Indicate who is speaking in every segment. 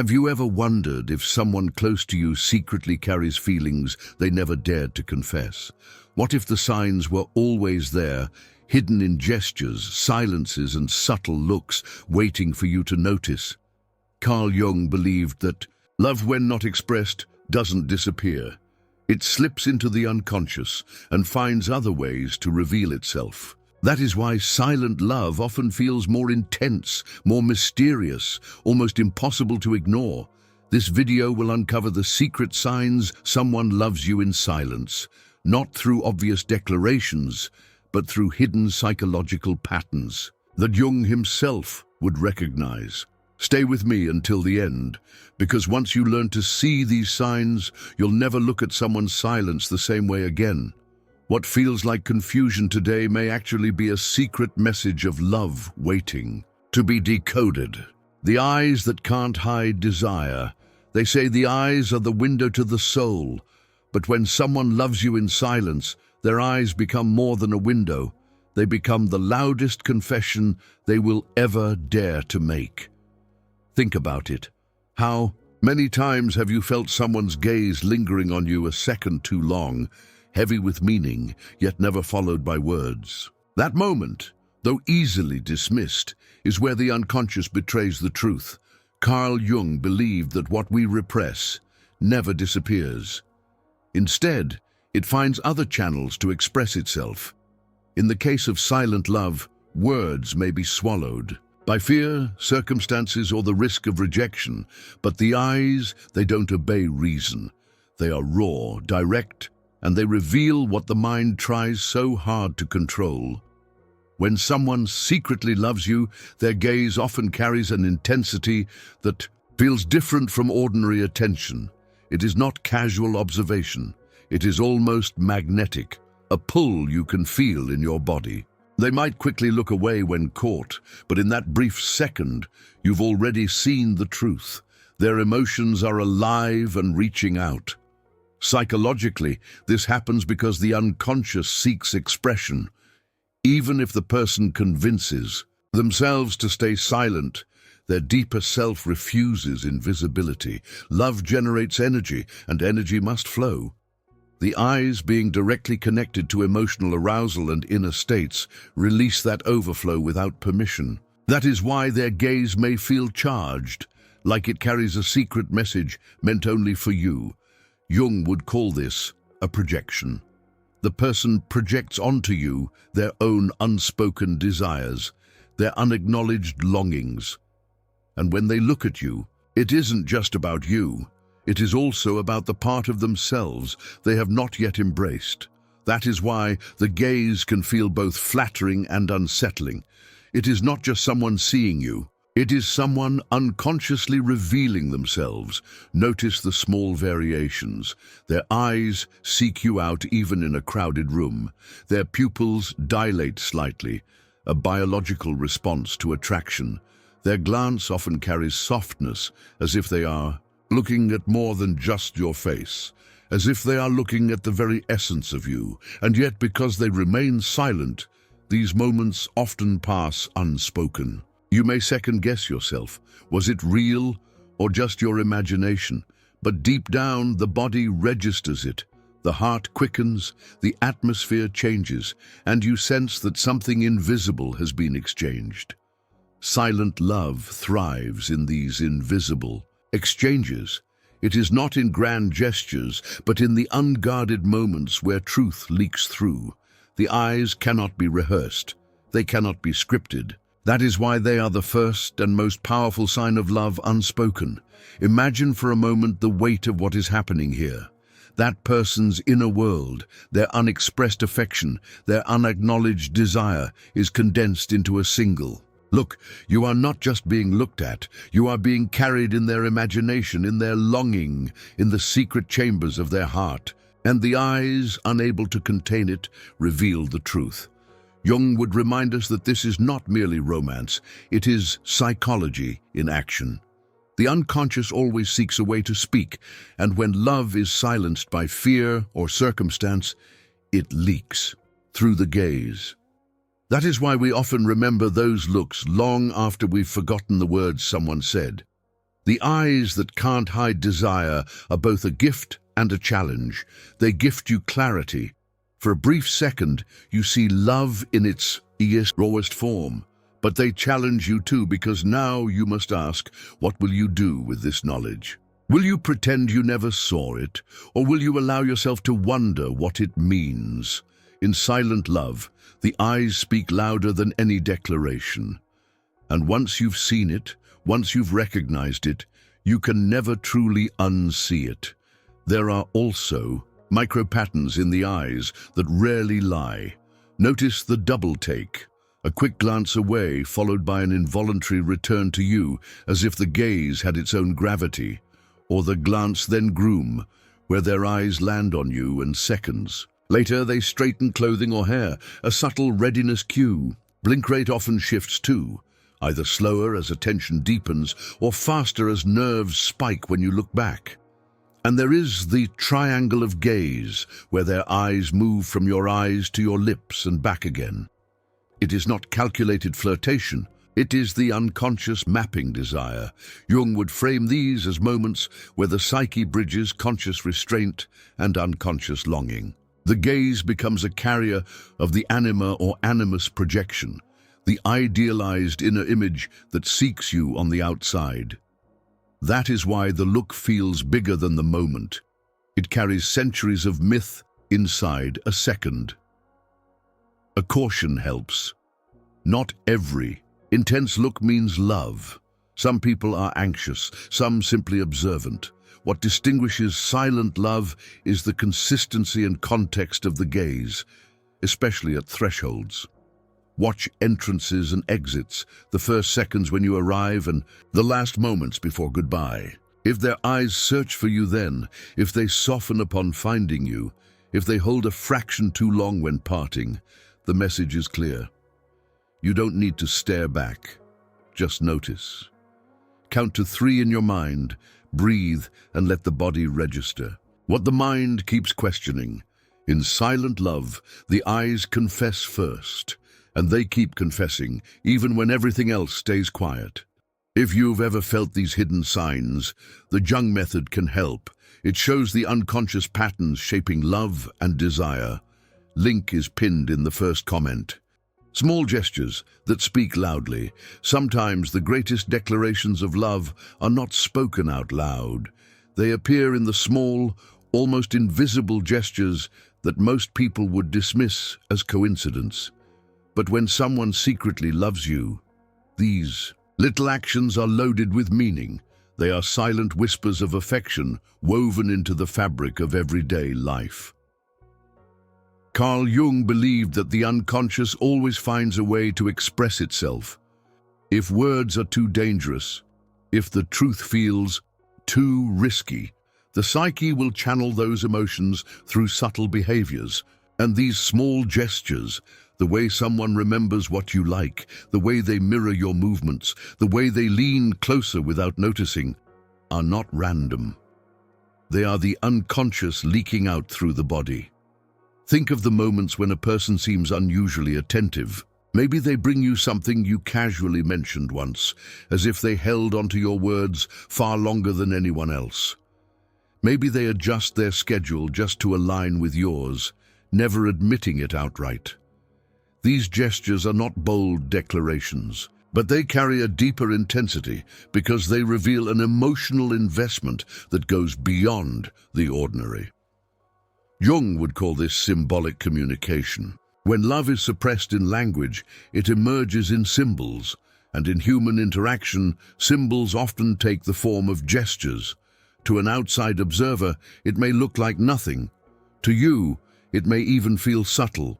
Speaker 1: Have you ever wondered if someone close to you secretly carries feelings they never dared to confess? What if the signs were always there, hidden in gestures, silences, and subtle looks, waiting for you to notice? Carl Jung believed that love, when not expressed, doesn't disappear. It slips into the unconscious and finds other ways to reveal itself. That is why silent love often feels more intense, more mysterious, almost impossible to ignore. This video will uncover the secret signs someone loves you in silence, not through obvious declarations, but through hidden psychological patterns that Jung himself would recognize. Stay with me until the end, because once you learn to see these signs, you'll never look at someone's silence the same way again. What feels like confusion today may actually be a secret message of love waiting to be decoded. The eyes that can't hide desire. They say the eyes are the window to the soul, but when someone loves you in silence, their eyes become more than a window. They become the loudest confession they will ever dare to make. Think about it. How many times have you felt someone's gaze lingering on you a second too long, heavy with meaning, yet never followed by words? That moment, though easily dismissed, is where the unconscious betrays the truth. Carl Jung believed that what we repress never disappears. Instead, it finds other channels to express itself. In the case of silent love, words may be swallowed by fear, circumstances, or the risk of rejection, but the eyes, they don't obey reason. They are raw, direct, and they reveal what the mind tries so hard to control. When someone secretly loves you, their gaze often carries an intensity that feels different from ordinary attention. It is not casual observation. It is almost magnetic, a pull you can feel in your body. They might quickly look away when caught, but in that brief second, you've already seen the truth. Their emotions are alive and reaching out. Psychologically, this happens because the unconscious seeks expression. Even if the person convinces themselves to stay silent, their deeper self refuses invisibility. Love generates energy, and energy must flow. The eyes, being directly connected to emotional arousal and inner states, release that overflow without permission. That is why their gaze may feel charged, like it carries a secret message meant only for you. Jung would call this a projection. The person projects onto you their own unspoken desires, their unacknowledged longings. And when they look at you, it isn't just about you. It is also about the part of themselves they have not yet embraced. That is why the gaze can feel both flattering and unsettling. It is not just someone seeing you. It is someone unconsciously revealing themselves. Notice the small variations. Their eyes seek you out even in a crowded room. Their pupils dilate slightly, a biological response to attraction. Their glance often carries softness, as if they are looking at more than just your face, as if they are looking at the very essence of you. And yet, because they remain silent, these moments often pass unspoken. You may second-guess yourself. Was it real or just your imagination? But deep down, the body registers it. The heart quickens, the atmosphere changes, and you sense that something invisible has been exchanged. Silent love thrives in these invisible exchanges. It is not in grand gestures, but in the unguarded moments where truth leaks through. The eyes cannot be rehearsed. They cannot be scripted. That is why they are the first and most powerful sign of love unspoken. Imagine for a moment the weight of what is happening here. That person's inner world, their unexpressed affection, their unacknowledged desire is condensed into a single. Look, you are not just being looked at, you are being carried in their imagination, in their longing, in the secret chambers of their heart. And the eyes, unable to contain it, reveal the truth. Jung would remind us that this is not merely romance, it is psychology in action. The unconscious always seeks a way to speak, and when love is silenced by fear or circumstance, it leaks through the gaze. That is why we often remember those looks long after we've forgotten the words someone said. The eyes that can't hide desire are both a gift and a challenge. They gift you clarity. For a brief second, you see love in its rawest form. But they challenge you too, because now you must ask, what will you do with this knowledge? Will you pretend you never saw it, or will you allow yourself to wonder what it means? In silent love, the eyes speak louder than any declaration. And once you've seen it, once you've recognized it, you can never truly unsee it. There are also micro-patterns in the eyes that rarely lie. Notice the double take, a quick glance away followed by an involuntary return to you, as if the gaze had its own gravity, or the glance then groom, where their eyes land on you in seconds. Later, they straighten clothing or hair, a subtle readiness cue. Blink rate often shifts too, either slower as attention deepens or faster as nerves spike when you look back. And there is the triangle of gaze, where their eyes move from your eyes to your lips and back again. It is not calculated flirtation. It is the unconscious mapping desire. Jung would frame these as moments where the psyche bridges conscious restraint and unconscious longing. The gaze becomes a carrier of the anima or animus projection, the idealized inner image that seeks you on the outside. That is why the look feels bigger than the moment. It carries centuries of myth inside a second. A caution helps. Not every intense look means love. Some people are anxious, some simply observant. What distinguishes silent love is the consistency and context of the gaze, especially at thresholds. Watch entrances and exits, the first seconds when you arrive and the last moments before goodbye. If their eyes search for you then, if they soften upon finding you, if they hold a fraction too long when parting, the message is clear. You don't need to stare back, just notice. Count to 3 in your mind, breathe, and let the body register. What the mind keeps questioning. In silent love, the eyes confess first, and they keep confessing, even when everything else stays quiet. If you've ever felt these hidden signs, the Jung Method can help. It shows the unconscious patterns shaping love and desire. Link is pinned in the first comment. Small gestures that speak loudly. Sometimes the greatest declarations of love are not spoken out loud. They appear in the small, almost invisible gestures that most people would dismiss as coincidence. But when someone secretly loves you, these little actions are loaded with meaning. They are silent whispers of affection woven into the fabric of everyday life. Carl Jung believed that the unconscious always finds a way to express itself. If words are too dangerous, if the truth feels too risky, the psyche will channel those emotions through subtle behaviors. And these small gestures, the way someone remembers what you like, the way they mirror your movements, the way they lean closer without noticing, are not random. They are the unconscious leaking out through the body. Think of the moments when a person seems unusually attentive. Maybe they bring you something you casually mentioned once, as if they held onto your words far longer than anyone else. Maybe they adjust their schedule just to align with yours, never admitting it outright. These gestures are not bold declarations, but they carry a deeper intensity because they reveal an emotional investment that goes beyond the ordinary. Jung would call this symbolic communication. When love is suppressed in language, it emerges in symbols, and in human interaction, symbols often take the form of gestures. To an outside observer, it may look like nothing. To you, it may even feel subtle.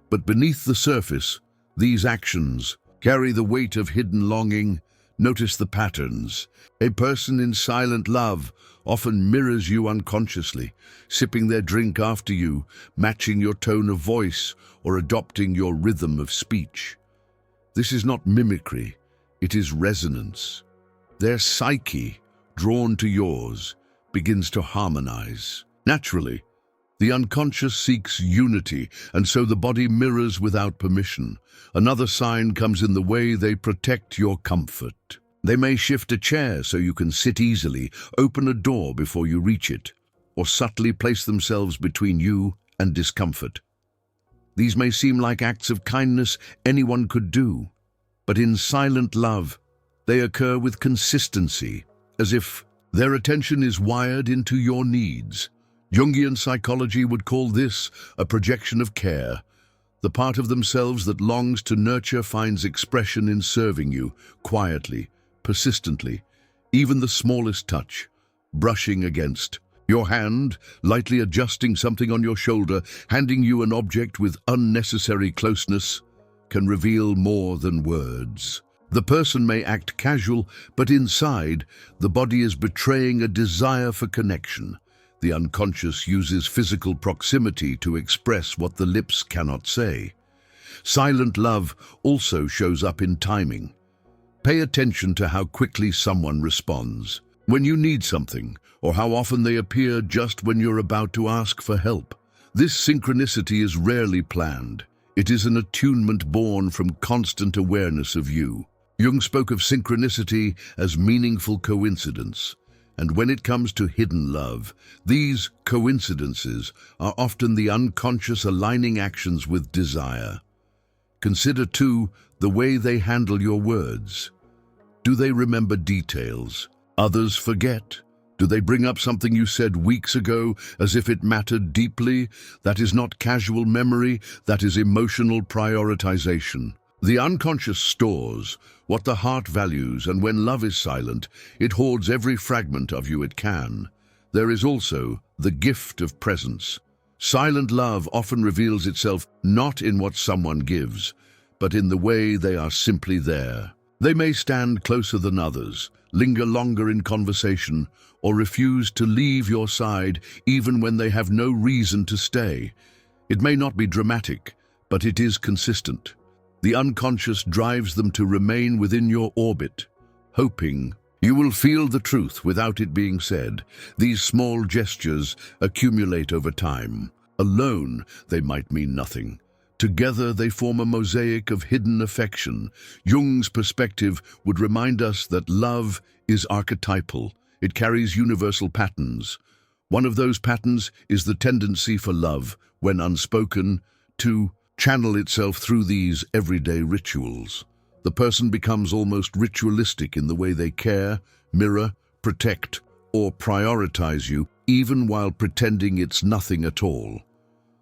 Speaker 1: But beneath the surface, these actions carry the weight of hidden longing. Notice the patterns. A person in silent love often mirrors you unconsciously, sipping their drink after you, matching your tone of voice, or adopting your rhythm of speech. This is not mimicry, it is resonance. Their psyche, drawn to yours, begins to harmonize. Naturally, the unconscious seeks unity, and so the body mirrors without permission. Another sign comes in the way they protect your comfort. They may shift a chair so you can sit easily, open a door before you reach it, or subtly place themselves between you and discomfort. These may seem like acts of kindness anyone could do, but in silent love, they occur with consistency, as if their attention is wired into your needs. Jungian psychology would call this a projection of care. The part of themselves that longs to nurture finds expression in serving you, quietly, persistently, even the smallest touch, brushing against your hand, lightly adjusting something on your shoulder, handing you an object with unnecessary closeness, can reveal more than words. The person may act casual, but inside, the body is betraying a desire for connection. The unconscious uses physical proximity to express what the lips cannot say. Silent love also shows up in timing. Pay attention to how quickly someone responds when you need something, or how often they appear just when you're about to ask for help. This synchronicity is rarely planned. It is an attunement born from constant awareness of you. Jung spoke of synchronicity as meaningful coincidence. And when it comes to hidden love, these coincidences are often the unconscious aligning actions with desire. Consider, too, the way they handle your words. Do they remember details others forget? Do they bring up something you said weeks ago as if it mattered deeply? That is not casual memory, that is emotional prioritization. The unconscious stores what the heart values, and when love is silent, it hoards every fragment of you it can. There is also the gift of presence. Silent love often reveals itself not in what someone gives, but in the way they are simply there. They may stand closer than others, linger longer in conversation, or refuse to leave your side even when they have no reason to stay. It may not be dramatic, but it is consistent. The unconscious drives them to remain within your orbit, hoping you will feel the truth without it being said. These small gestures accumulate over time. Alone, they might mean nothing. Together, they form a mosaic of hidden affection. Jung's perspective would remind us that love is archetypal. It carries universal patterns. One of those patterns is the tendency for love, when unspoken, to channel itself through these everyday rituals. The person becomes almost ritualistic in the way they care, mirror, protect, or prioritize you, even while pretending it's nothing at all.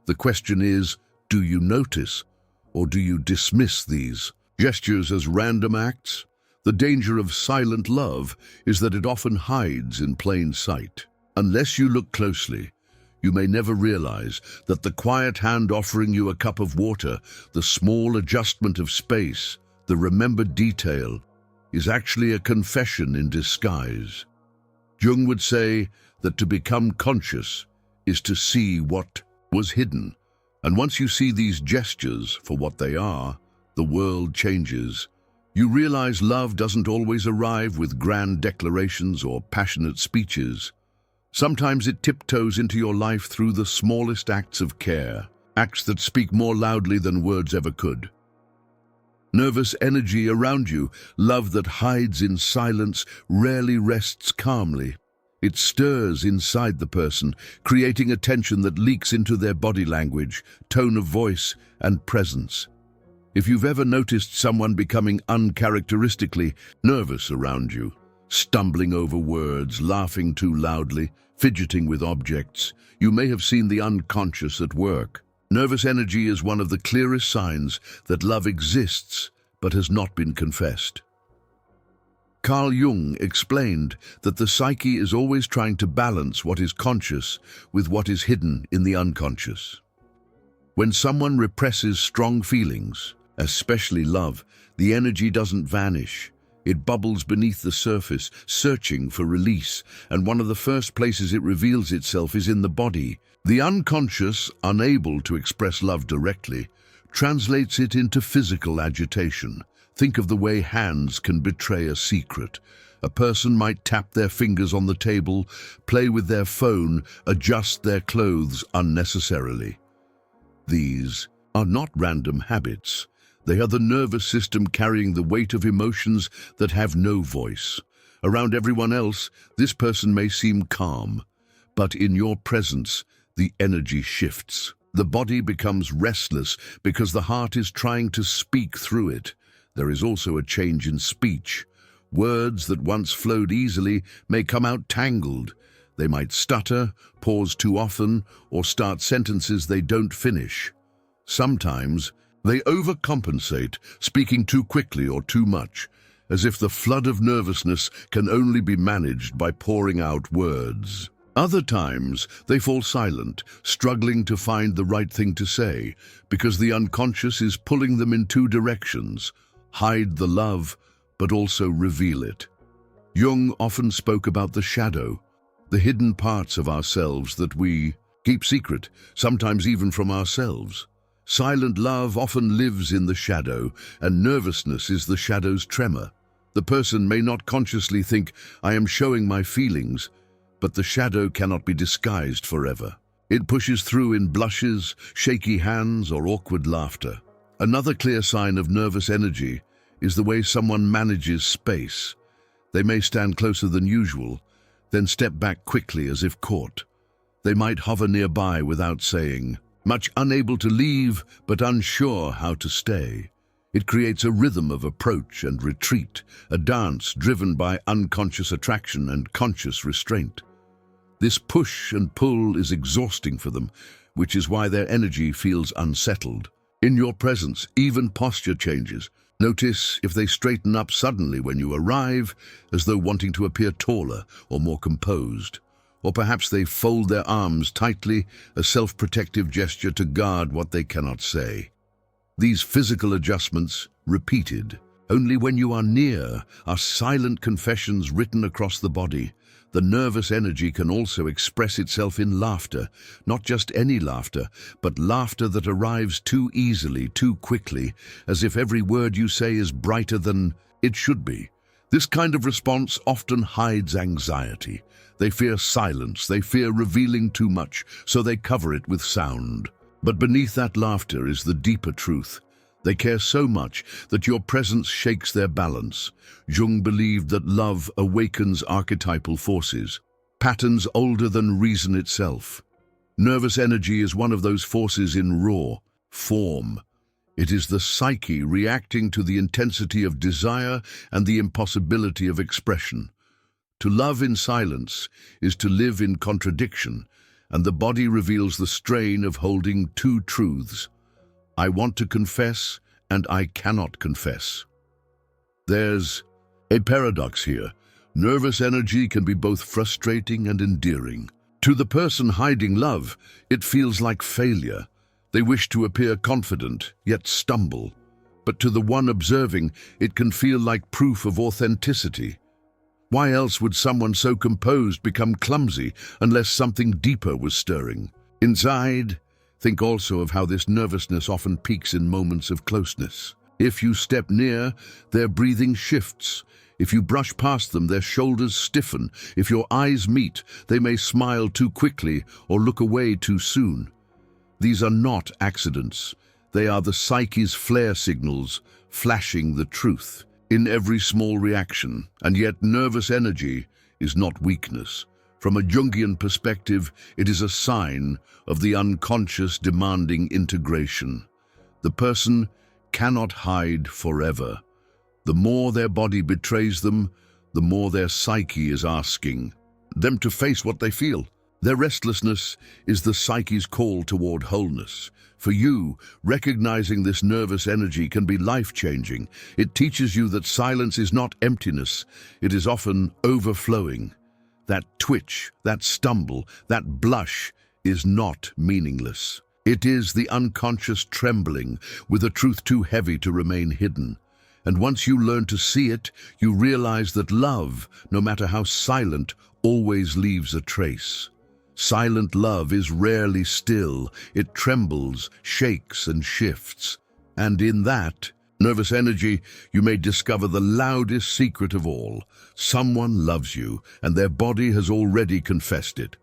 Speaker 1: The question is, do you notice, or do you dismiss these gestures as random acts? The danger of silent love is that it often hides in plain sight. Unless you look closely, you may never realize that the quiet hand offering you a cup of water, the small adjustment of space, the remembered detail, is actually a confession in disguise. Jung would say that to become conscious is to see what was hidden. And once you see these gestures for what they are, the world changes. You realize love doesn't always arrive with grand declarations or passionate speeches. Sometimes it tiptoes into your life through the smallest acts of care, acts that speak more loudly than words ever could. Nervous energy around you, love that hides in silence, rarely rests calmly. It stirs inside the person, creating a tension that leaks into their body language, tone of voice, and presence. If you've ever noticed someone becoming uncharacteristically nervous around you, stumbling over words, laughing too loudly, fidgeting with objects, you may have seen the unconscious at work. Nervous energy is one of the clearest signs that love exists but has not been confessed. Carl Jung explained that the psyche is always trying to balance what is conscious with what is hidden in the unconscious. When someone represses strong feelings, especially love, the energy doesn't vanish. It bubbles beneath the surface, searching for release, and one of the first places it reveals itself is in the body. The unconscious, unable to express love directly, translates it into physical agitation. Think of the way hands can betray a secret. A person might tap their fingers on the table, play with their phone, adjust their clothes unnecessarily. These are not random habits. They are the nervous system carrying the weight of emotions that have no voice. Around everyone else, this person may seem calm, but in your presence, the energy shifts. The body becomes restless because the heart is trying to speak through it. There is also a change in speech. Words that once flowed easily may come out tangled. They might stutter, pause too often, or start sentences they don't finish. Sometimes, they overcompensate, speaking too quickly or too much, as if the flood of nervousness can only be managed by pouring out words. Other times, they fall silent, struggling to find the right thing to say, because the unconscious is pulling them in two directions: hide the love, but also reveal it. Jung often spoke about the shadow, the hidden parts of ourselves that we keep secret, sometimes even from ourselves. Silent love often lives in the shadow, and nervousness is the shadow's tremor. The person may not consciously think, "I am showing my feelings," but the shadow cannot be disguised forever. It pushes through in blushes, shaky hands, or awkward laughter. Another clear sign of nervous energy is the way someone manages space. They may stand closer than usual, then step back quickly as if caught. They might hover nearby without saying much, unable to leave but unsure how to stay. It creates a rhythm of approach and retreat, a dance driven by unconscious attraction and conscious restraint. This push and pull is exhausting for them, which is why their energy feels unsettled. In your presence, even posture changes. Notice if they straighten up suddenly when you arrive, as though wanting to appear taller or more composed. Or perhaps they fold their arms tightly, a self-protective gesture to guard what they cannot say. These physical adjustments, repeated only when you are near, are silent confessions written across the body. The nervous energy can also express itself in laughter, not just any laughter, but laughter that arrives too easily, too quickly, as if every word you say is brighter than it should be. This kind of response often hides anxiety. They fear silence, they fear revealing too much, so they cover it with sound. But beneath that laughter is the deeper truth. They care so much that your presence shakes their balance. Jung believed that love awakens archetypal forces, patterns older than reason itself. Nervous energy is one of those forces in raw form. It is the psyche reacting to the intensity of desire and the impossibility of expression. To love in silence is to live in contradiction, and the body reveals the strain of holding two truths. I want to confess, and I cannot confess. There's a paradox here. Nervous energy can be both frustrating and endearing. To the person hiding love, it feels like failure. They wish to appear confident, yet stumble. But to the one observing, it can feel like proof of authenticity. Why else would someone so composed become clumsy unless something deeper was stirring? Inside, think also of how this nervousness often peaks in moments of closeness. If you step near, their breathing shifts. If you brush past them, their shoulders stiffen. If your eyes meet, they may smile too quickly or look away too soon. These are not accidents. They are the psyche's flare signals, flashing the truth in every small reaction. And yet nervous energy is not weakness. From a Jungian perspective, it is a sign of the unconscious demanding integration. The person cannot hide forever. The more their body betrays them, the more their psyche is asking them to face what they feel. Their restlessness is the psyche's call toward wholeness. For you, recognizing this nervous energy can be life-changing. It teaches you that silence is not emptiness, it is often overflowing. That twitch, that stumble, that blush is not meaningless. It is the unconscious trembling with a truth too heavy to remain hidden. And once you learn to see it, you realize that love, no matter how silent, always leaves a trace. Silent love is rarely still. It trembles, shakes, and shifts. And in that nervous energy, you may discover the loudest secret of all. Someone loves you, and their body has already confessed it.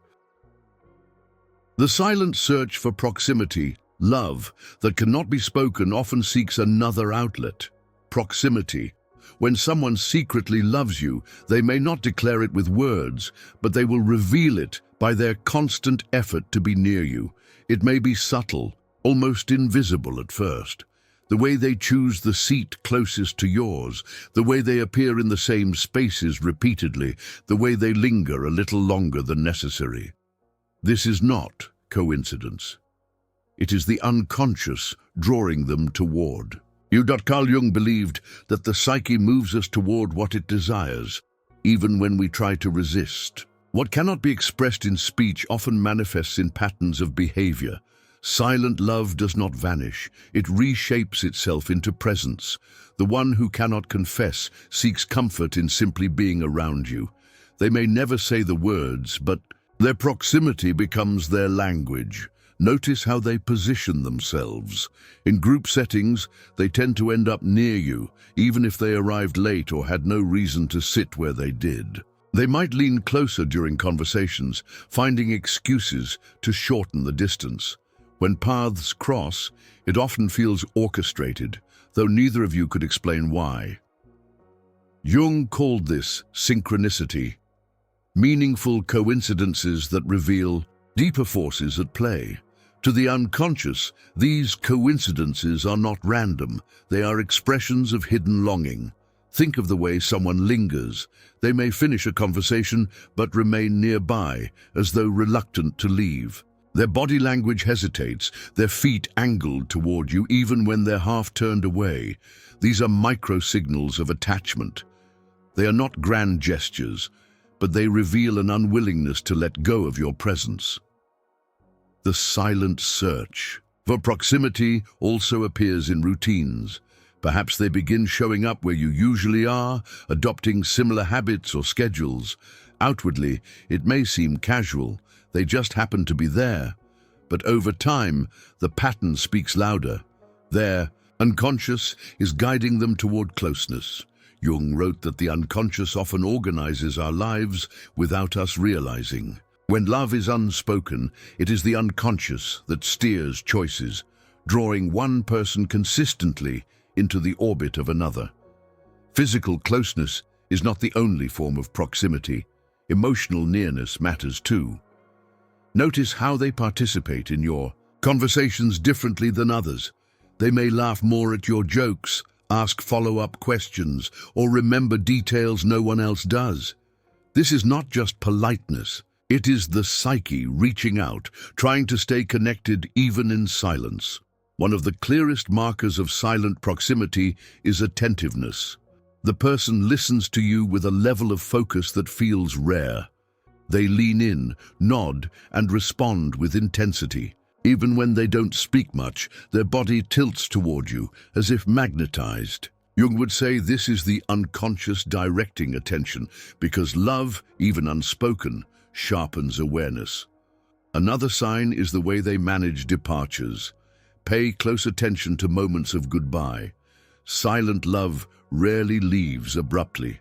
Speaker 1: The silent search for proximity Love that cannot be spoken often seeks another outlet. Proximity. When someone secretly loves you, they may not declare it with words, but they will reveal it by their constant effort to be near you. It may be subtle, almost invisible at first. The way they choose the seat closest to yours, the way they appear in the same spaces repeatedly, the way they linger a little longer than necessary. This is not coincidence. It is the unconscious drawing them toward. Carl Jung believed that the psyche moves us toward what it desires, even when we try to resist. What cannot be expressed in speech often manifests in patterns of behavior. Silent love does not vanish. It reshapes itself into presence. The one who cannot confess seeks comfort in simply being around you. They may never say the words, but their proximity becomes their language. Notice how they position themselves. In group settings, they tend to end up near you, even if they arrived late or had no reason to sit where they did. They might lean closer during conversations, finding excuses to shorten the distance. When paths cross, it often feels orchestrated, though neither of you could explain why. Jung called this synchronicity, meaningful coincidences that reveal deeper forces at play. To the unconscious, these coincidences are not random. They are expressions of hidden longing. Think of the way someone lingers. They may finish a conversation but remain nearby, as though reluctant to leave. Their body language hesitates, their feet angled toward you even when they're half turned away. These are micro-signals of attachment. They are not grand gestures, but they reveal an unwillingness to let go of your presence. The silent search for proximity also appears in routines. Perhaps they begin showing up where you usually are, adopting similar habits or schedules. Outwardly, it may seem casual. They just happen to be there. But over time, the pattern speaks louder. Their unconscious is guiding them toward closeness. Jung wrote that the unconscious often organizes our lives without us realizing. When love is unspoken, it is the unconscious that steers choices, drawing one person consistently into the orbit of another. Physical closeness is not the only form of proximity. Emotional nearness matters too. Notice how they participate in your conversations differently than others. They may laugh more at your jokes, ask follow-up questions, or remember details no one else does. This is not just politeness. It is the psyche reaching out, trying to stay connected even in silence. One of the clearest markers of silent proximity is attentiveness. The person listens to you with a level of focus that feels rare. They lean in, nod, and respond with intensity. Even when they don't speak much, their body tilts toward you, as if magnetized. Jung would say this is the unconscious directing attention, because love, even unspoken, sharpens awareness. Another sign is the way they manage departures. Pay close attention to moments of goodbye. Silent love rarely leaves abruptly.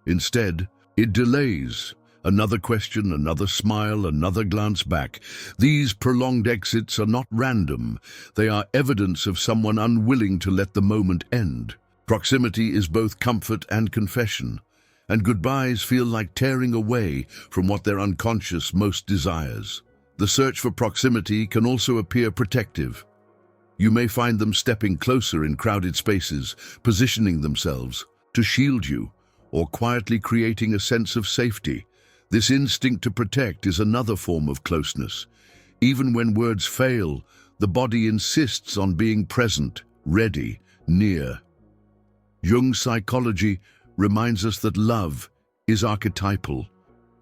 Speaker 1: Instead, it delays. Another question, another smile, another glance back. These prolonged exits are not random. They are evidence of someone unwilling to let the moment end. Proximity is both comfort and confession, and goodbyes feel like tearing away from what their unconscious most desires. The search for proximity can also appear protective. You may find them stepping closer in crowded spaces, positioning themselves to shield you, or quietly creating a sense of safety. This instinct to protect is another form of closeness. Even when words fail, the body insists on being present, ready, near. Jung's psychology reminds us that love is archetypal.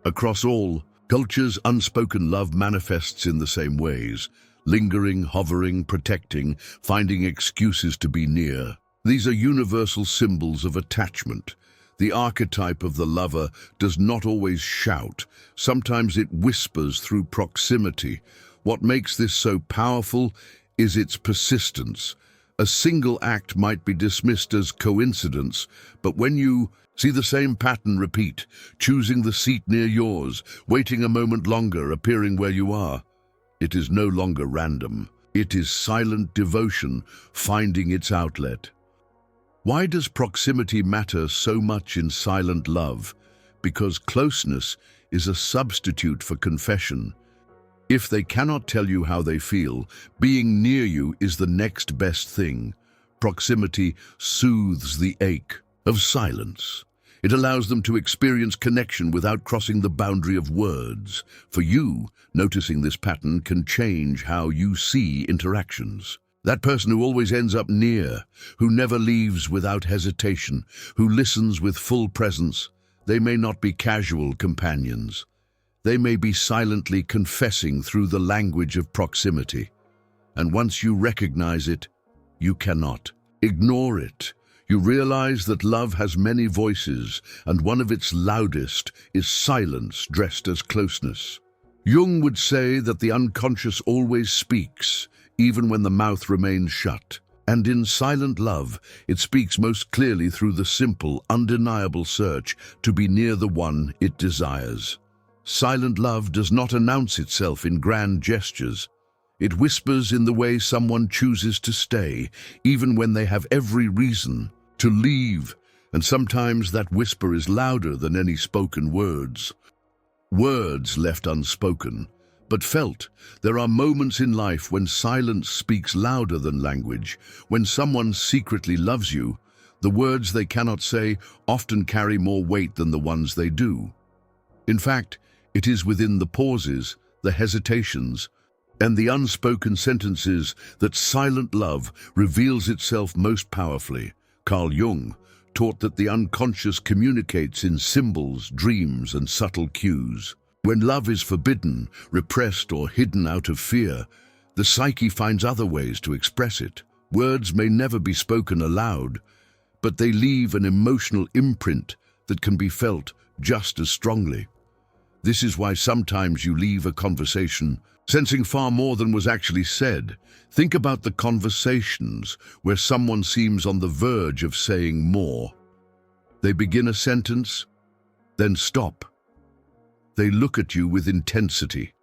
Speaker 1: Across all cultures, unspoken love manifests in the same ways: lingering, hovering, protecting, finding excuses to be near. These are universal symbols of attachment. The archetype of the lover does not always shout. Sometimes it whispers through proximity. What makes this so powerful is its persistence. A single act might be dismissed as coincidence, but when you see the same pattern repeat, choosing the seat near yours, waiting a moment longer, appearing where you are, it is no longer random. It is silent devotion finding its outlet. Why does proximity matter so much in silent love? Because closeness is a substitute for confession. If they cannot tell you how they feel, being near you is the next best thing. Proximity soothes the ache of silence. It allows them to experience connection without crossing the boundary of words. For you, noticing this pattern can change how you see interactions. That person who always ends up near, who never leaves without hesitation, who listens with full presence, they may not be casual companions. They may be silently confessing through the language of proximity. And once you recognize it, you cannot ignore it. You realize that love has many voices, and one of its loudest is silence dressed as closeness. Jung would say that the unconscious always speaks, even when the mouth remains shut. And in silent love, it speaks most clearly through the simple, undeniable search to be near the one it desires. Silent love does not announce itself in grand gestures. It whispers in the way someone chooses to stay, even when they have every reason to leave. And sometimes that whisper is louder than any spoken words. Words left unspoken, but felt. There are moments in life when silence speaks louder than language. When someone secretly loves you, the words they cannot say often carry more weight than the ones they do. In fact, it is within the pauses, the hesitations, and the unspoken sentences that silent love reveals itself most powerfully. Carl Jung taught that the unconscious communicates in symbols, dreams, and subtle cues. When love is forbidden, repressed, or hidden out of fear, the psyche finds other ways to express it. Words may never be spoken aloud, but they leave an emotional imprint that can be felt just as strongly. This is why sometimes you leave a conversation sensing far more than was actually said. Think about the conversations where someone seems on the verge of saying more. They begin a sentence, then stop. They look at you with intensity,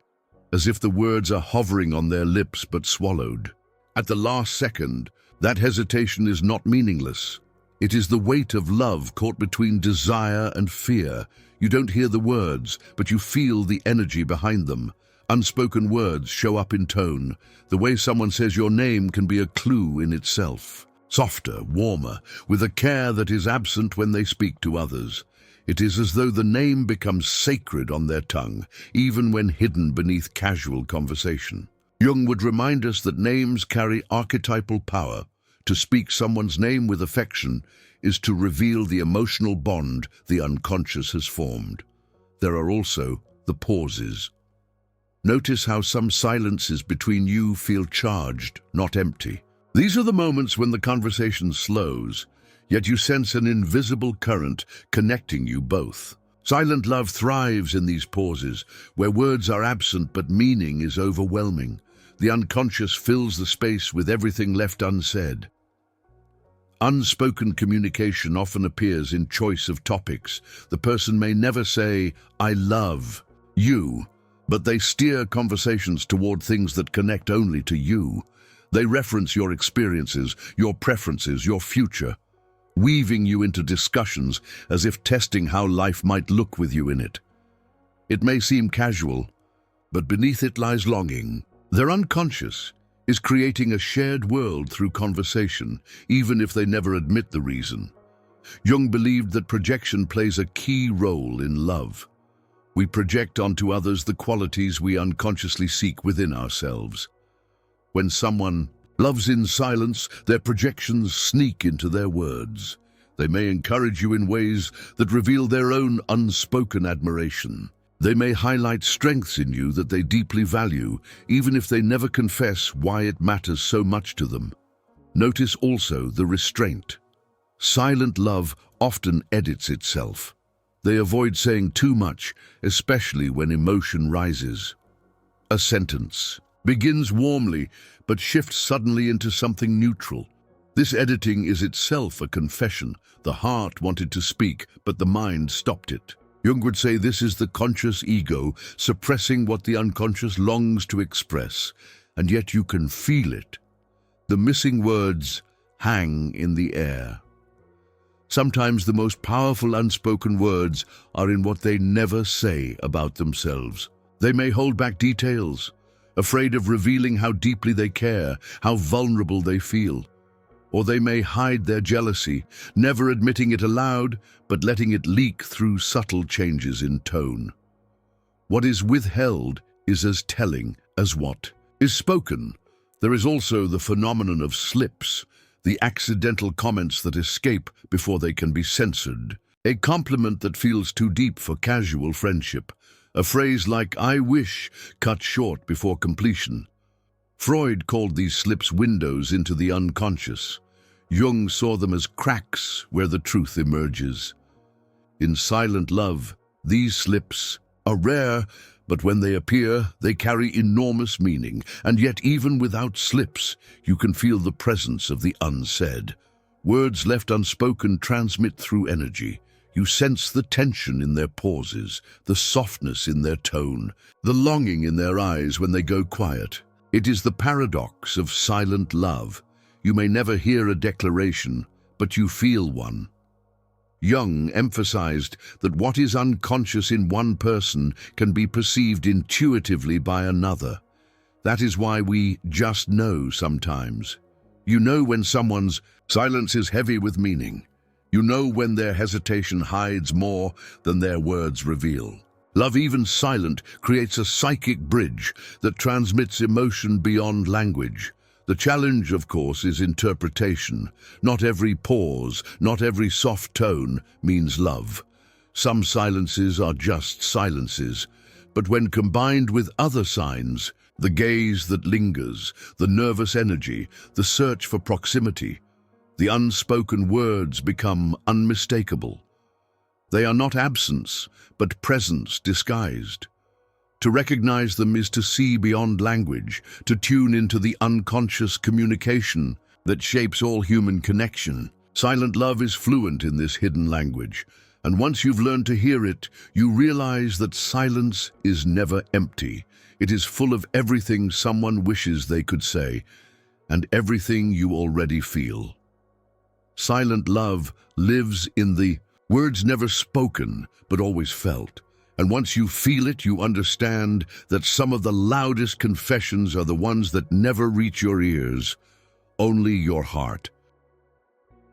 Speaker 1: as if the words are hovering on their lips but swallowed. At the last second, that hesitation is not meaningless. It is the weight of love caught between desire and fear. You don't hear the words, but you feel the energy behind them. Unspoken words show up in tone. The way someone says your name can be a clue in itself. Softer, warmer, with a care that is absent when they speak to others. It is as though the name becomes sacred on their tongue, even when hidden beneath casual conversation. Jung would remind us that names carry archetypal power. To speak someone's name with affection is to reveal the emotional bond the unconscious has formed. There are also the pauses. Notice how some silences between you feel charged, not empty. These are the moments when the conversation slows, yet you sense an invisible current connecting you both. Silent love thrives in these pauses, where words are absent but meaning is overwhelming. The unconscious fills the space with everything left unsaid. Unspoken communication often appears in choice of topics. The person may never say, "I love you," but they steer conversations toward things that connect only to you. They reference your experiences, your preferences, your future, weaving you into discussions as if testing how life might look with you in it. It may seem casual, but beneath it lies longing. Their unconscious is creating a shared world through conversation, even if they never admit the reason. Jung believed that projection plays a key role in love. We project onto others the qualities we unconsciously seek within ourselves. When someone loves in silence, their projections sneak into their words. They may encourage you in ways that reveal their own unspoken admiration. They may highlight strengths in you that they deeply value, even if they never confess why it matters so much to them. Notice also the restraint. Silent love often edits itself. They avoid saying too much, especially when emotion rises. A sentence begins warmly, but shifts suddenly into something neutral. This editing is itself a confession. The heart wanted to speak, but the mind stopped it. Jung would say this is the conscious ego suppressing what the unconscious longs to express. and yet you can feel it. The missing words hang in the air. Sometimes the most powerful unspoken words are in what they never say about themselves. They may hold back details, afraid of revealing how deeply they care, how vulnerable they feel. Or they may hide their jealousy, never admitting it aloud, but letting it leak through subtle changes in tone. What is withheld is as telling as what is spoken. There is also the phenomenon of slips, the accidental comments that escape before they can be censored. A compliment that feels too deep for casual friendship. A phrase like "I wish" cut short before completion. Freud called these slips windows into the unconscious. Jung saw them as cracks where the truth emerges. In silent love, these slips are rare, but when they appear, they carry enormous meaning. And yet, even without slips, you can feel the presence of the unsaid. Words left unspoken transmit through energy. You sense the tension in their pauses, the softness in their tone, the longing in their eyes when they go quiet. It is the paradox of silent love. You may never hear a declaration, but you feel one. Jung emphasized that what is unconscious in one person can be perceived intuitively by another. That is why we just know sometimes. You know when someone's silence is heavy with meaning. You know when their hesitation hides more than their words reveal. Love, even silent, creates a psychic bridge that transmits emotion beyond language. The challenge, of course, is interpretation. Not every pause, not every soft tone means love. Some silences are just silences, but when combined with other signs, the gaze that lingers, the nervous energy, the search for proximity, the unspoken words become unmistakable. They are not absence, but presence disguised. To recognize them is to see beyond language, to tune into the unconscious communication that shapes all human connection. Silent love is fluent in this hidden language, and once you've learned to hear it, you realize that silence is never empty. It is full of everything someone wishes they could say, and everything you already feel. Silent love lives in the words never spoken, but always felt. And once you feel it, you understand that some of the loudest confessions are the ones that never reach your ears, only your heart.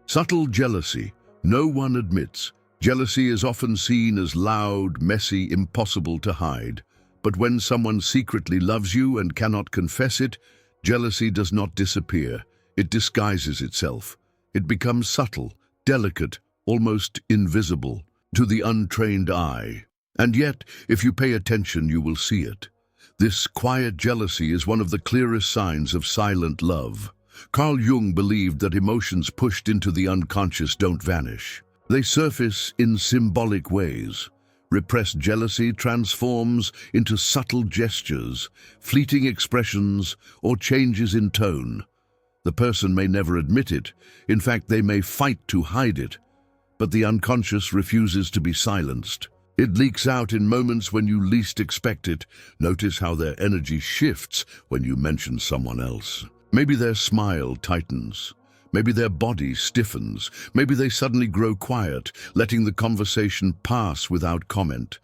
Speaker 1: Subtle jealousy. No one admits. Jealousy is often seen as loud, messy, impossible to hide. But when someone secretly loves you and cannot confess it, jealousy does not disappear. It disguises itself. It becomes subtle, delicate, almost invisible to the untrained eye. And yet, if you pay attention, you will see it. This quiet jealousy is one of the clearest signs of silent love. Carl Jung believed that emotions pushed into the unconscious don't vanish. They surface in symbolic ways. Repressed jealousy transforms into subtle gestures, fleeting expressions, or changes in tone. The person may never admit it. In fact, they may fight to hide it. But the unconscious refuses to be silenced. It leaks out in moments when you least expect it. Notice how their energy shifts when you mention someone else. Maybe their smile tightens. Maybe their body stiffens. Maybe they suddenly grow quiet, letting the conversation pass without comment.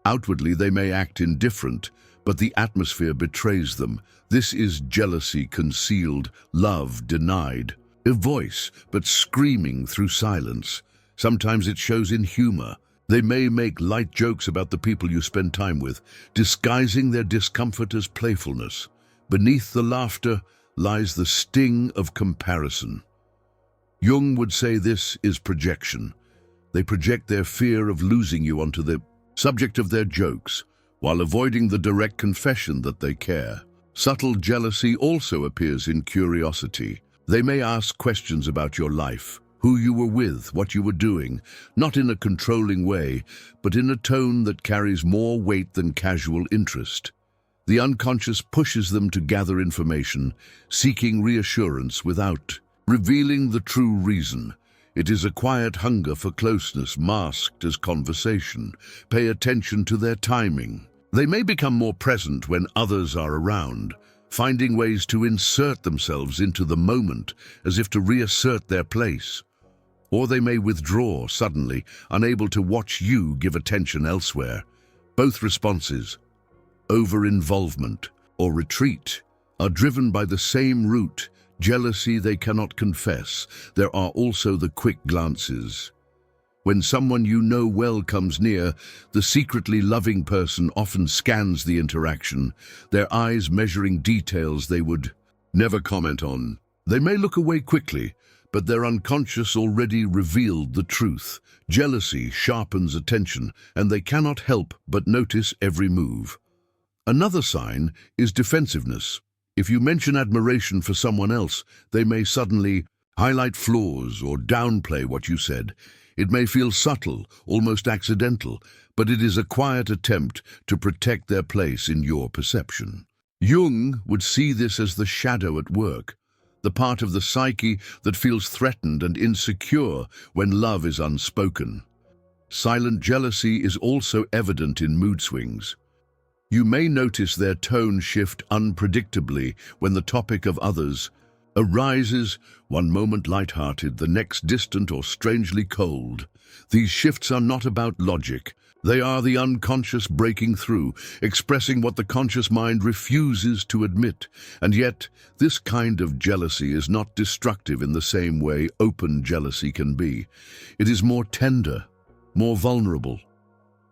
Speaker 1: Outwardly, they may act indifferent, but the atmosphere betrays them. This is jealousy concealed, love denied. A voice, but screaming through silence. Sometimes it shows in humor. They may make light jokes about the people you spend time with, disguising their discomfort as playfulness. Beneath the laughter lies the sting of comparison. Jung would say this is projection. They project their fear of losing you onto the subject of their jokes, while avoiding the direct confession that they care. Subtle jealousy also appears in curiosity. They may ask questions about your life, who you were with, what you were doing, not in a controlling way, but in a tone that carries more weight than casual interest. The unconscious pushes them to gather information, seeking reassurance without revealing the true reason. It is a quiet hunger for closeness masked as conversation. Pay attention to their timing. They may become more present when others are around, finding ways to insert themselves into the moment as if to reassert their place. Or they may withdraw suddenly, unable to watch you give attention elsewhere. Both responses, over-involvement or retreat, are driven by the same root, jealousy they cannot confess. There are also the quick glances. When someone you know well comes near, the secretly loving person often scans the interaction, their eyes measuring details they would never comment on. They may look away quickly, but their unconscious already revealed the truth. Jealousy sharpens attention, and they cannot help but notice every move. Another sign is defensiveness. If you mention admiration for someone else, they may suddenly highlight flaws or downplay what you said. It may feel subtle, almost accidental, but it is a quiet attempt to protect their place in your perception. Jung would see this as the shadow at work, the part of the psyche that feels threatened and insecure when love is unspoken. Silent jealousy is also evident in mood swings. You may notice their tone shift unpredictably when the topic of others arises, one moment light-hearted, the next distant or strangely cold. These shifts are not about logic. They are the unconscious breaking through, expressing what the conscious mind refuses to admit. And yet, this kind of jealousy is not destructive in the same way open jealousy can be. It is more tender, more vulnerable.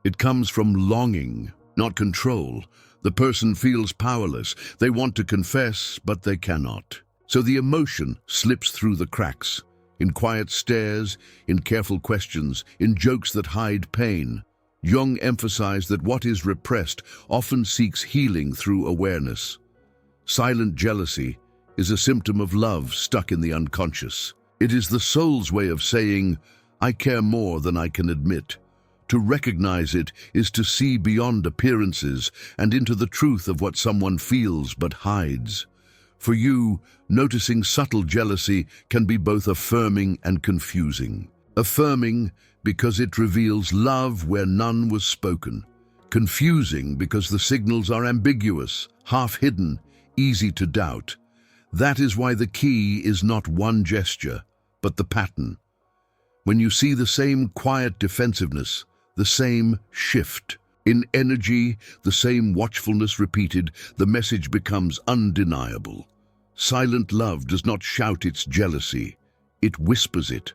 Speaker 1: It comes from longing, not control. The person feels powerless. They want to confess, but they cannot. So the emotion slips through the cracks, in quiet stares, in careful questions, in jokes that hide pain. Jung emphasized that what is repressed often seeks healing through awareness. Silent jealousy is a symptom of love stuck in the unconscious. It is the soul's way of saying, I care more than I can admit. To recognize it is to see beyond appearances and into the truth of what someone feels but hides. For you, noticing subtle jealousy can be both affirming and confusing. Affirming because it reveals love where none was spoken. Confusing because the signals are ambiguous, half-hidden, easy to doubt. That is why the key is not one gesture, but the pattern. When you see the same quiet defensiveness, the same shift in energy, the same watchfulness repeated, the message becomes undeniable. Silent love does not shout its jealousy, it whispers it.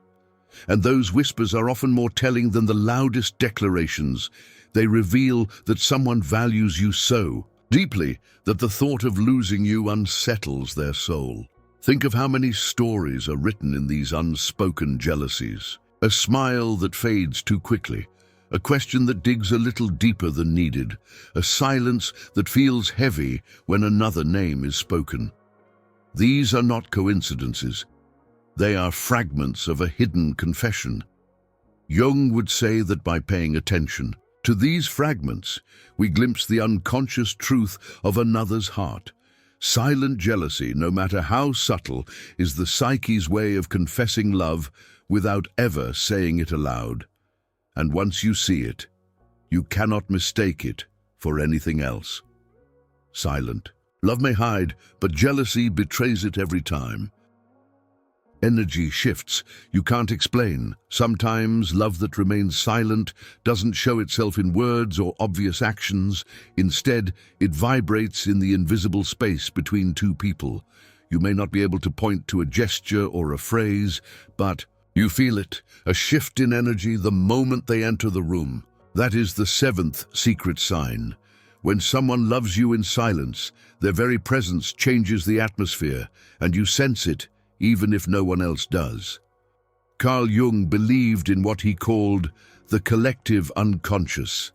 Speaker 1: And those whispers are often more telling than the loudest declarations. They reveal that someone values you so deeply that the thought of losing you unsettles their soul. Think of how many stories are written in these unspoken jealousies. A smile that fades too quickly, a question that digs a little deeper than needed, a silence that feels heavy when another name is spoken. These are not coincidences. They are fragments of a hidden confession. Jung would say that by paying attention to these fragments, we glimpse the unconscious truth of another's heart. Silent jealousy, no matter how subtle, is the psyche's way of confessing love without ever saying it aloud. And once you see it, you cannot mistake it for anything else. Silent. Love may hide, but jealousy betrays it every time. Energy shifts you can't explain. Sometimes love that remains silent doesn't show itself in words or obvious actions. Instead, it vibrates in the invisible space between two people. You may not be able to point to a gesture or a phrase, but you feel it, a shift in energy the moment they enter the room. That is the seventh secret sign. When someone loves you in silence, their very presence changes the atmosphere, and you sense it, even if no one else does. Carl Jung believed in what he called the collective unconscious,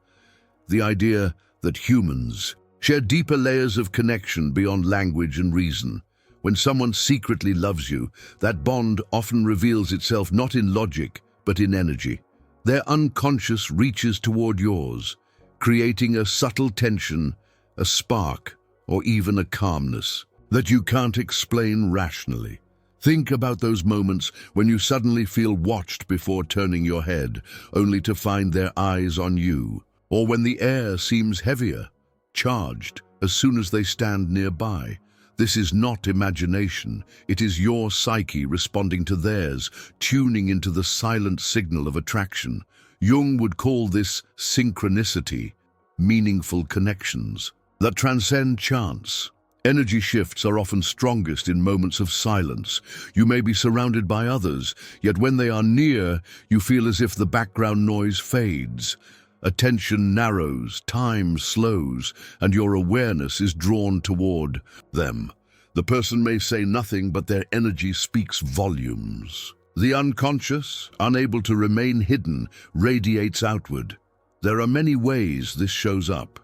Speaker 1: the idea that humans share deeper layers of connection beyond language and reason. When someone secretly loves you, that bond often reveals itself not in logic, but in energy. Their unconscious reaches toward yours, creating a subtle tension, a spark, or even a calmness that you can't explain rationally. Think about those moments when you suddenly feel watched before turning your head, only to find their eyes on you, or when the air seems heavier, charged, as soon as they stand nearby. This is not imagination, it is your psyche responding to theirs, tuning into the silent signal of attraction. Jung would call this synchronicity, meaningful connections that transcend chance. Energy shifts are often strongest in moments of silence. You may be surrounded by others, yet when they are near, you feel as if the background noise fades. Attention narrows, time slows, and your awareness is drawn toward them. The person may say nothing, but their energy speaks volumes. The unconscious, unable to remain hidden, radiates outward. There are many ways this shows up.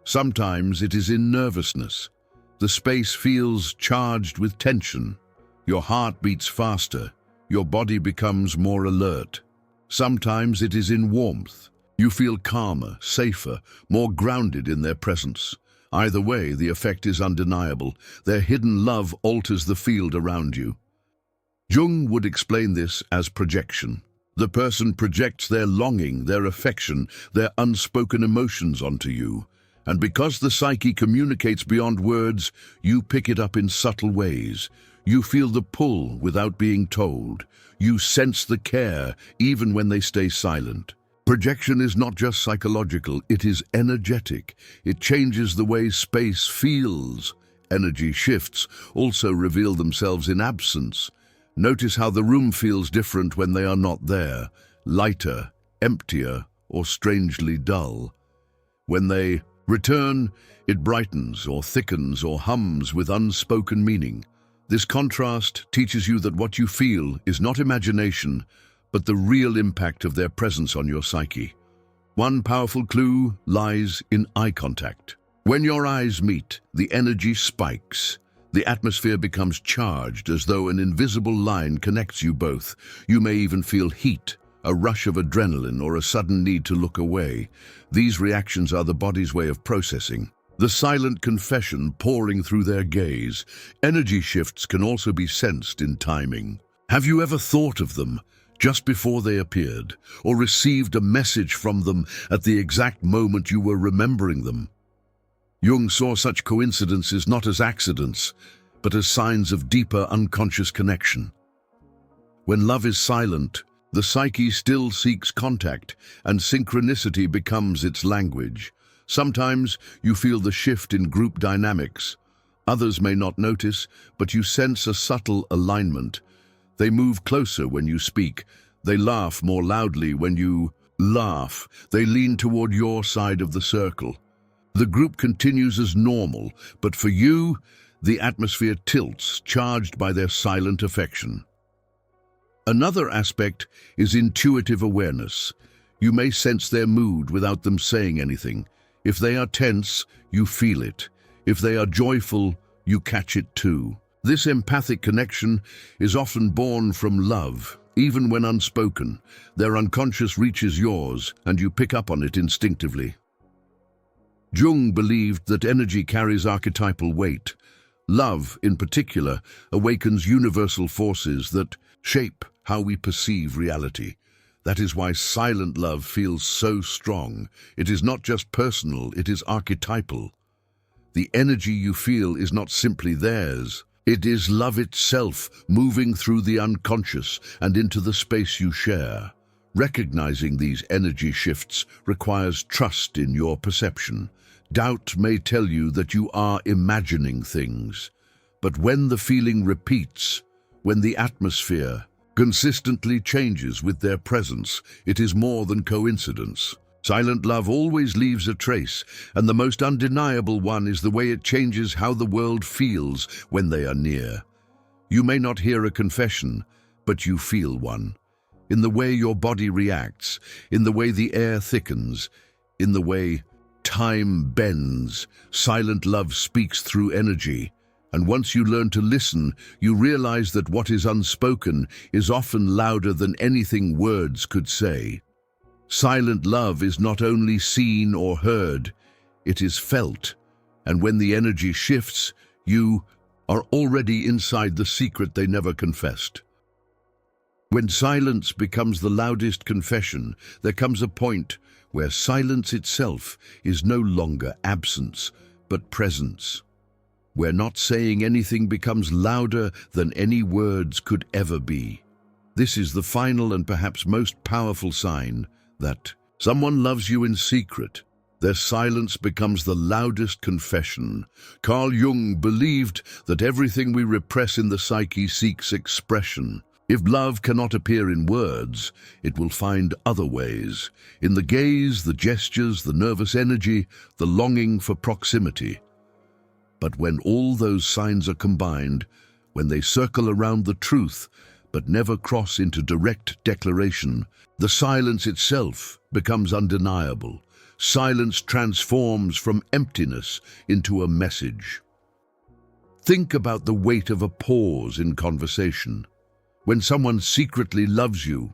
Speaker 1: Sometimes it is in nervousness. The space feels charged with tension. Your heart beats faster. Your body becomes more alert. Sometimes it is in warmth. You feel calmer, safer, more grounded in their presence. Either way, the effect is undeniable. Their hidden love alters the field around you. Jung would explain this as projection. The person projects their longing, their affection, their unspoken emotions onto you. And because the psyche communicates beyond words, you pick it up in subtle ways. You feel the pull without being told. You sense the care, even when they stay silent. Projection is not just psychological, it is energetic. It changes the way space feels. Energy shifts also reveal themselves in absence. Notice how the room feels different when they are not there, lighter, emptier, or strangely dull. When they return, it brightens or thickens or hums with unspoken meaning. This contrast teaches you that what you feel is not imagination, but the real impact of their presence on your psyche. One powerful clue lies in eye contact. When your eyes meet, the energy spikes. The atmosphere becomes charged as though an invisible line connects you both. You may even feel heat, a rush of adrenaline, or a sudden need to look away. These reactions are the body's way of processing. The silent confession pouring through their gaze. Energy shifts can also be sensed in timing. Have you ever thought of them just before they appeared, or received a message from them at the exact moment you were remembering them? Jung saw such coincidences not as accidents, but as signs of deeper unconscious connection. When love is silent, the psyche still seeks contact, and synchronicity becomes its language. Sometimes you feel the shift in group dynamics. Others may not notice, but you sense a subtle alignment. They move closer when you speak. They laugh more loudly when you laugh. They lean toward your side of the circle. The group continues as normal, but for you, the atmosphere tilts, charged by their silent affection. Another aspect is intuitive awareness. You may sense their mood without them saying anything. If they are tense, you feel it. If they are joyful, you catch it too. This empathic connection is often born from love, even when unspoken. Their unconscious reaches yours, and you pick up on it instinctively. Jung believed that energy carries archetypal weight. Love, in particular, awakens universal forces that shape how we perceive reality. That is why silent love feels so strong. It is not just personal, it is archetypal. The energy you feel is not simply theirs. It is love itself, moving through the unconscious and into the space you share. Recognizing these energy shifts requires trust in your perception. Doubt may tell you that you are imagining things. But when the feeling repeats, when the atmosphere consistently changes with their presence, it is more than coincidence. Silent love always leaves a trace, and the most undeniable one is the way it changes how the world feels when they are near. You may not hear a confession, but you feel one. In the way your body reacts, in the way the air thickens, in the way time bends, silent love speaks through energy. And once you learn to listen, you realize that what is unspoken is often louder than anything words could say. Silent love is not only seen or heard, it is felt. And when the energy shifts, you are already inside the secret they never confessed. When silence becomes the loudest confession, there comes a point where silence itself is no longer absence, but presence. where not saying anything becomes louder than any words could ever be. This is the final and perhaps most powerful sign that someone loves you in secret. Their silence becomes the loudest confession. Carl Jung believed that everything we repress in the psyche seeks expression. If love cannot appear in words, it will find other ways, in the gaze, the gestures, the nervous energy, the longing for proximity. But when all those signs are combined, when they circle around the truth, but never cross into direct declaration, the silence itself becomes undeniable. Silence transforms from emptiness into a message. Think about the weight of a pause in conversation. When someone secretly loves you,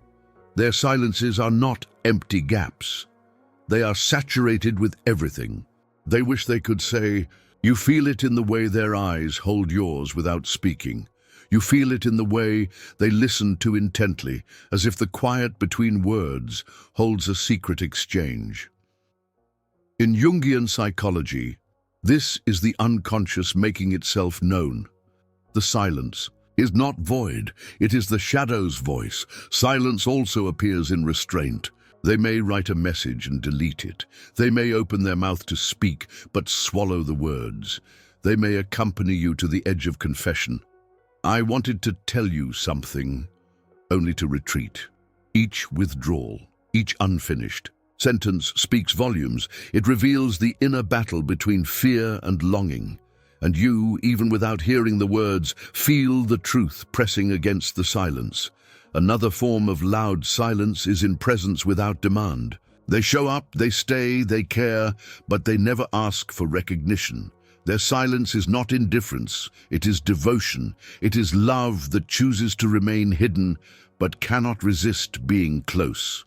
Speaker 1: their silences are not empty gaps. They are saturated with everything. They wish they could say, you feel it in the way their eyes hold yours without speaking. You feel it in the way they listen too intently, as if the quiet between words holds a secret exchange. In Jungian psychology, this is the unconscious making itself known. The silence is not void, it is the shadow's voice. Silence also appears in restraint. They may write a message and delete it. They may open their mouth to speak, but swallow the words. They may accompany you to the edge of confession. I wanted to tell you something, only to retreat. Each withdrawal, each unfinished sentence speaks volumes. It reveals the inner battle between fear and longing. And you, even without hearing the words, feel the truth pressing against the silence. Another form of loud silence is in presence without demand. They show up, they stay, they care, but they never ask for recognition. Their silence is not indifference, it is devotion. It is love that chooses to remain hidden, but cannot resist being close.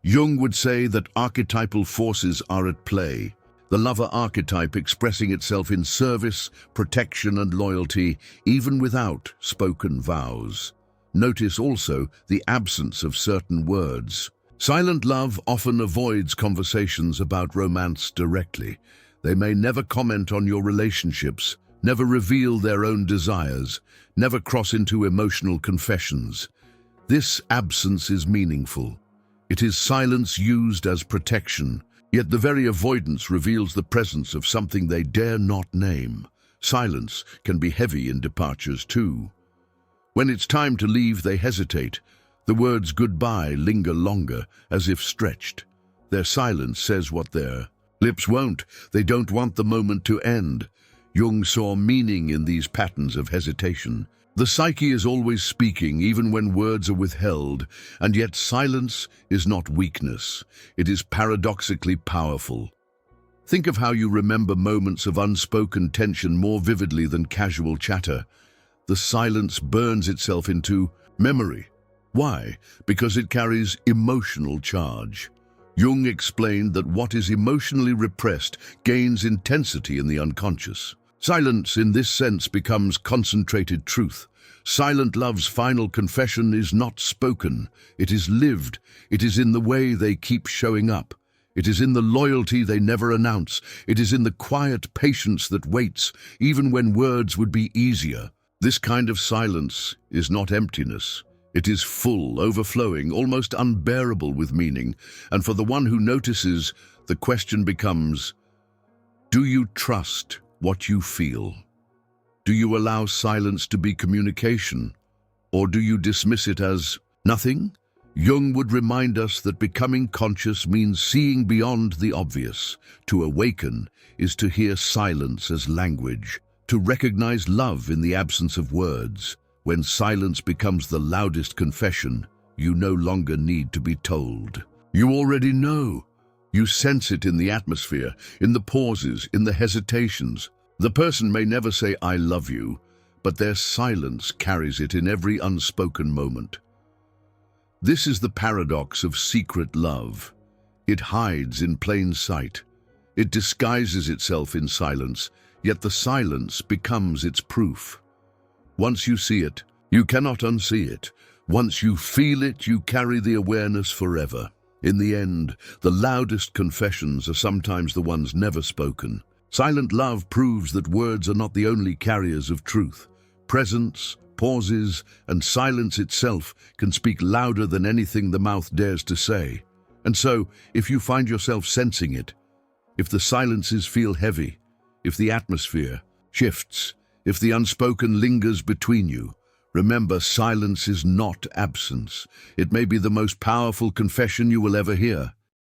Speaker 1: Jung would say that archetypal forces are at play. The lover archetype expressing itself in service, protection, and loyalty, even without spoken vows. Notice also the absence of certain words. Silent love often avoids conversations about romance directly. They may never comment on your relationships, never reveal their own desires, never cross into emotional confessions. This absence is meaningful. It is silence used as protection, yet the very avoidance reveals the presence of something they dare not name. Silence can be heavy in departures too. When it's time to leave, they hesitate. The words goodbye linger longer, as if stretched. Their silence says what their lips won't. They don't want the moment to end. Jung saw meaning in these patterns of hesitation. The psyche is always speaking, even when words are withheld, and yet silence is not weakness. It is paradoxically powerful. Think of how you remember moments of unspoken tension more vividly than casual chatter. The silence burns itself into memory. Why? Because it carries emotional charge. Jung explained that what is emotionally repressed gains intensity in the unconscious. Silence, in this sense, becomes concentrated truth. Silent love's final confession is not spoken. It is lived. It is in the way they keep showing up. It is in the loyalty they never announce. It is in the quiet patience that waits, even when words would be easier. This kind of silence is not emptiness. It is full, overflowing, almost unbearable with meaning. And for the one who notices, the question becomes, do you trust what you feel? Do you allow silence to be communication, or do you dismiss it as nothing? Jung would remind us that becoming conscious means seeing beyond the obvious. To awaken is to hear silence as language, to recognize love in the absence of words. When silence becomes the loudest confession, you no longer need to be told. You already know. You sense it in the atmosphere, in the pauses, in the hesitations. The person may never say, I love you, but their silence carries it in every unspoken moment. This is the paradox of secret love. It hides in plain sight. It disguises itself in silence, yet the silence becomes its proof. Once you see it, you cannot unsee it. Once you feel it, you carry the awareness forever. In the end, the loudest confessions are sometimes the ones never spoken. Silent love proves that words are not the only carriers of truth. Presence, pauses, and silence itself can speak louder than anything the mouth dares to say. And so, if you find yourself sensing it, if the silences feel heavy, if the atmosphere shifts, if the unspoken lingers between you, remember, silence is not absence. It may be the most powerful confession you will ever hear.